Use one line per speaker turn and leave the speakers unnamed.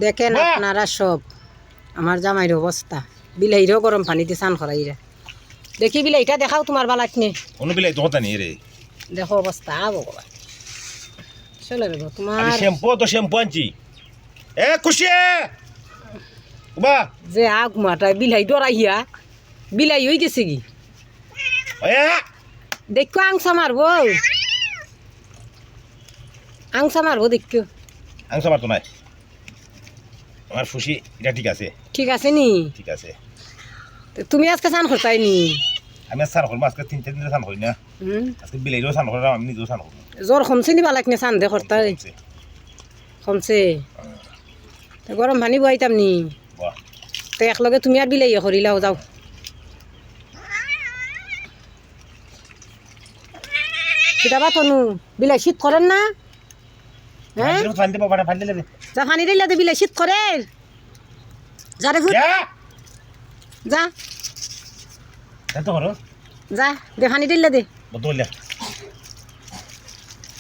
দেখেন আপনারা সব আমার জামাইর অবস্থা, বিলাইরও গরম পানিতে স্নান করাইরা। দেখি বিলাইটা দেখাও তোমার বালাত নে।
কোনো বিলাই তো কথা নেই রে।
দেখো অবস্থা ভগবান। চলে রে তোমার
শ্যাম্পু আনছি। এ খুশি বা
যে আগ মাটা বিলাই ডরাইয়া বিলাই হয়ে গেছে কি দেখো আংসা মারবো, আংসা মারবো দেখো।
আংসা মারতো নাই আমার খুশি, এটা ঠিক আছে।
ঠিক আছে নি?
ঠিক আছে।
তুমি আজকে স্নান করতাই নি?
আমি স্নান করবো আজকে 3-4 দিন স্নান করি না। আজকে বিলাইরও স্নান করলাম, আমি নিজেও স্নান করবো।
জ্বর কমছে নি বালাক নে স্নান দে করতাই? কমছে। গরম পানি বইতাম নি তো একলগে তুমি আর বিলাই করিলাও যাও। কিতাবা তনু বিলাই শীত করেন না? হ্যাঁ যা পানি দিলে তো বিলাই শীত করে যা রে যা যা দে পানি দিলে দে।